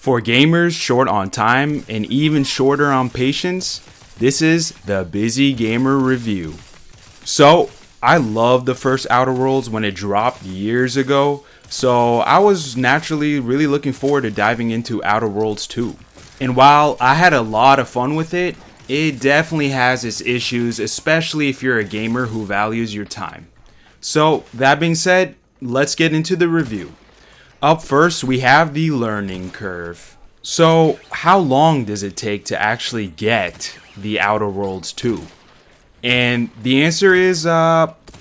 For gamers short on time and even shorter on patience, this is the Busy Gamer Review. So, I loved the first Outer Worlds when it dropped years ago, so I was naturally really looking forward to diving into Outer Worlds 2. And while I had a lot of fun with it, it definitely has its issues, especially if you're a gamer who values your time. So, that being said, let's get into the review. Up first, we have the learning curve. So, how long does it take to actually get the Outer Worlds 2? And the answer is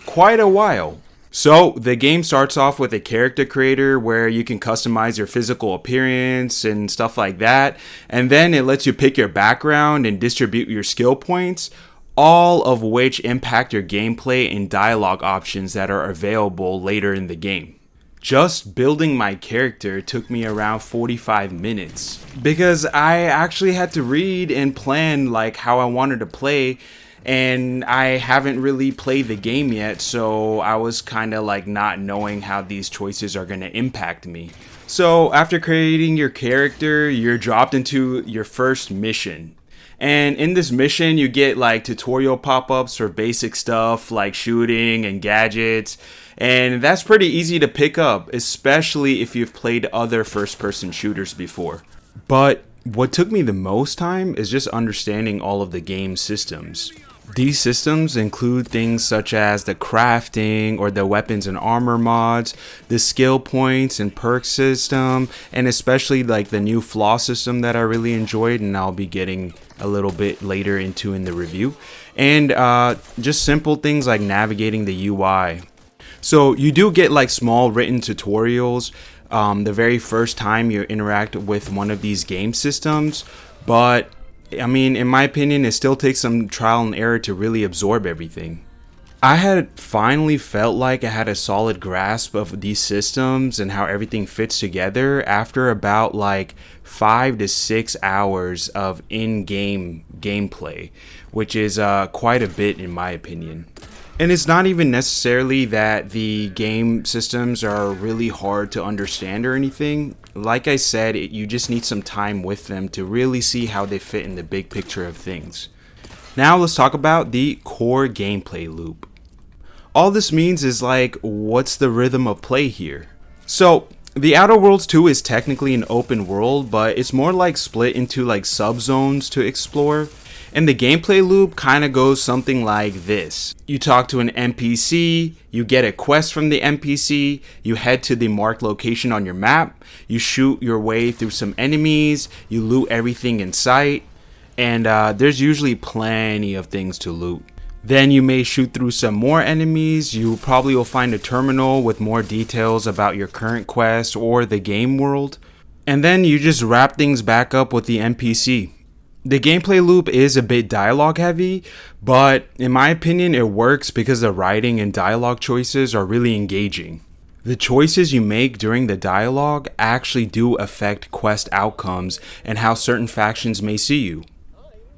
quite a while. So, the game starts off with a character creator where you can customize your physical appearance and stuff like that. And then it lets you pick your background and distribute your skill points, all of which impact your gameplay and dialogue options that are available later in the game. Just building my character took me around 45 minutes because I actually had to read and plan like how I wanted to play, and I haven't really played the game yet, so I was kind of like not knowing how these choices are going to impact me. So after creating your character, you're dropped into your first mission. And in this mission, you get like tutorial pop-ups for basic stuff like shooting and gadgets. And that's pretty easy to pick up, especially if you've played other first-person shooters before. But what took me the most time is just understanding all of the game systems. These systems include things such as the crafting or the weapons and armor mods, the skill points and perk system, and especially like the new flaw system that I really enjoyed and I'll be getting a little bit later into in the review, and just simple things like navigating the UI. So you do get like small written tutorials the very first time you interact with one of these game systems, but I mean, in my opinion, it still takes some trial and error to really absorb everything. I had finally felt like I had a solid grasp of these systems and how everything fits together after about like 5 to 6 hours of in-game gameplay, which is quite a bit in my opinion. And it's not even necessarily that the game systems are really hard to understand or anything. Like I said, you just need some time with them to really see how they fit in the big picture of things. Now let's talk about the core gameplay loop. All this means is like, what's the rhythm of play here? So, the Outer Worlds 2 is technically an open world, but it's more like split into like subzones to explore. And the gameplay loop kind of goes something like this. You talk to an NPC, you get a quest from the NPC, you head to the marked location on your map, you shoot your way through some enemies, you loot everything in sight, and there's usually plenty of things to loot. Then you may shoot through some more enemies, you probably will find a terminal with more details about your current quest or the game world, and then you just wrap things back up with the NPC. The gameplay loop is a bit dialogue heavy, but in my opinion it works because the writing and dialogue choices are really engaging. The choices you make during the dialogue actually do affect quest outcomes and how certain factions may see you.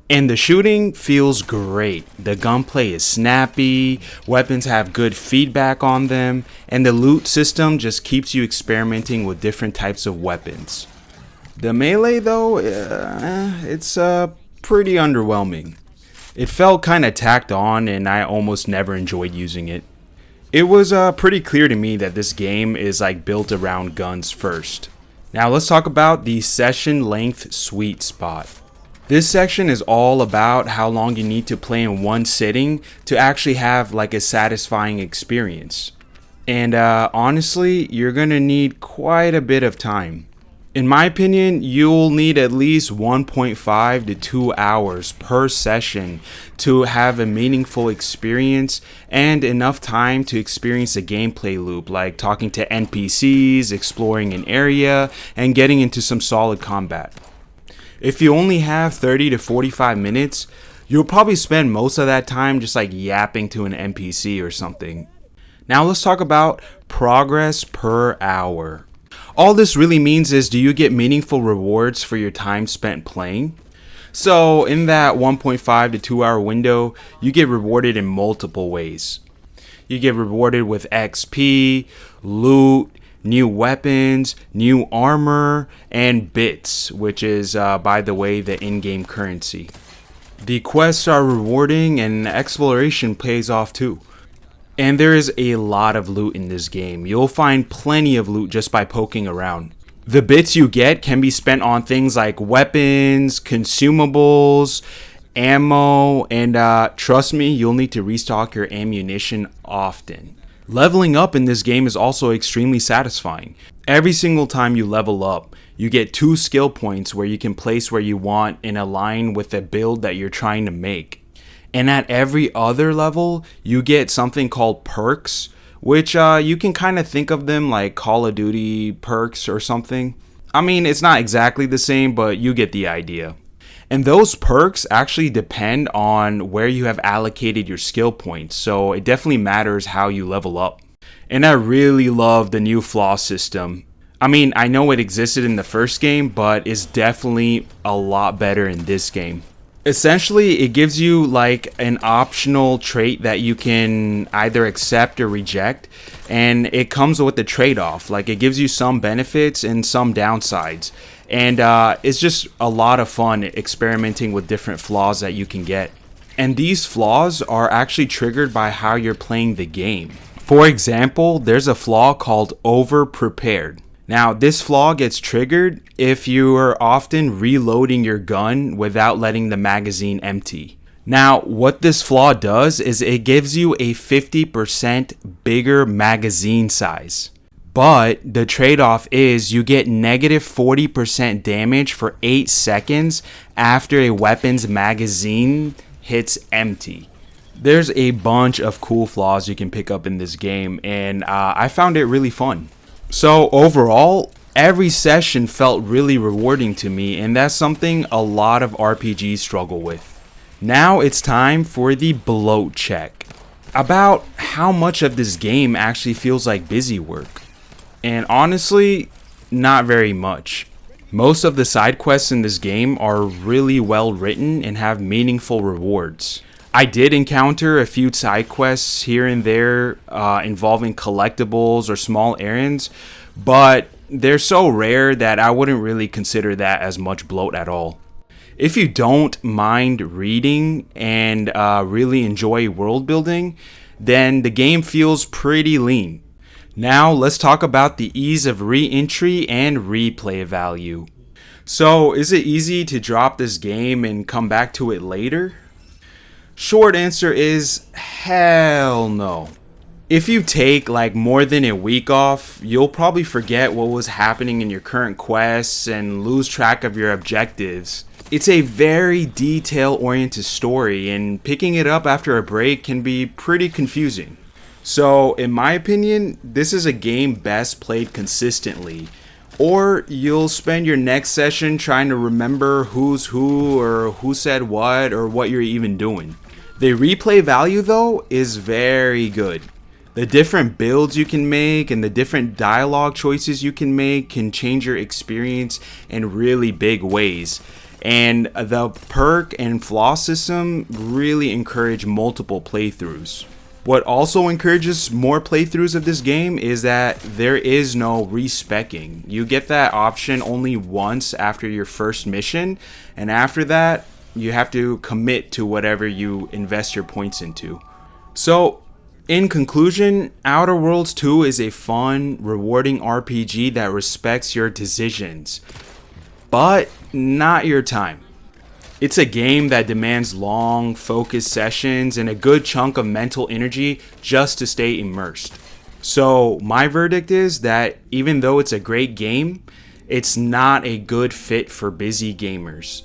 And the shooting feels great. The gunplay is snappy, weapons have good feedback on them, and the loot system just keeps you experimenting with different types of weapons. The melee though, it's pretty underwhelming. It felt kind of tacked on and I almost never enjoyed using it. It was pretty clear to me that this game is like built around guns first. Now let's talk about the session length sweet spot. This section is all about how long you need to play in one sitting to actually have like a satisfying experience. And honestly, you're gonna need quite a bit of time. In my opinion, you'll need at least 1.5 to 2 hours per session to have a meaningful experience and enough time to experience a gameplay loop like talking to NPCs, exploring an area, and getting into some solid combat. If you only have 30 to 45 minutes, you'll probably spend most of that time just like yapping to an NPC or something. Now let's talk about progress per hour. All this really means is, do you get meaningful rewards for your time spent playing? So in that 1.5 to 2 hour window, you get rewarded in multiple ways. You get rewarded with XP, loot, new weapons, new armor, and bits, which is, by the way, the in-game currency. The quests are rewarding and exploration pays off too. And there is a lot of loot in this game. You'll find plenty of loot just by poking around. The bits you get can be spent on things like weapons, consumables, ammo, and trust me, you'll need to restock your ammunition often. Leveling up in this game is also extremely satisfying. Every single time you level up, you get 2 skill points where you can place where you want and align with the build that you're trying to make. And at every other level, you get something called perks, which you can kind of think of them like Call of Duty perks or something. I mean, it's not exactly the same, but you get the idea. And those perks actually depend on where you have allocated your skill points, so it definitely matters how you level up. And I really love the new flaw system. I mean, I know it existed in the first game, but it's definitely a lot better in this game. Essentially, it gives you like an optional trait that you can either accept or reject, and it comes with a trade-off. Like, it gives you some benefits and some downsides. And it's just a lot of fun experimenting with different flaws that you can get. And these flaws are actually triggered by how you're playing the game. For example, there's a flaw called over-prepared. Now, this flaw gets triggered if you are often reloading your gun without letting the magazine empty. Now, what this flaw does is it gives you a 50% bigger magazine size. But the trade-off is you get negative 40% damage for 8 seconds after a weapon's magazine hits empty. There's a bunch of cool flaws you can pick up in this game, and I found it really fun. So overall, every session felt really rewarding to me, and that's something a lot of RPGs struggle with. Now it's time for the bloat check. About how much of this game actually feels like busy work. And honestly, not very much. Most of the side quests in this game are really well written and have meaningful rewards. I did encounter a few side quests here and there involving collectibles or small errands, but they're so rare that I wouldn't really consider that as much bloat at all. If you don't mind reading and really enjoy world building, then the game feels pretty lean. Now let's talk about the ease of re-entry and replay value. So, is it easy to drop this game and come back to it later? Short answer is hell no. If you take like more than a week off, you'll probably forget what was happening in your current quests and lose track of your objectives. It's a very detail-oriented story, and picking it up after a break can be pretty confusing. So, in my opinion, this is a game best played consistently, or you'll spend your next session trying to remember who's who or who said what or what you're even doing. The replay value, though, is very good. The different builds you can make and the different dialogue choices you can make can change your experience in really big ways. And the perk and flaw system really encourage multiple playthroughs. What also encourages more playthroughs of this game is that there is no respecking. You get that option only once after your first mission, and after that, you have to commit to whatever you invest your points into. So, in conclusion, Outer Worlds 2 is a fun, rewarding RPG that respects your decisions, but not your time. It's a game that demands long, focused sessions and a good chunk of mental energy just to stay immersed. So my verdict is that even though it's a great game, it's not a good fit for busy gamers.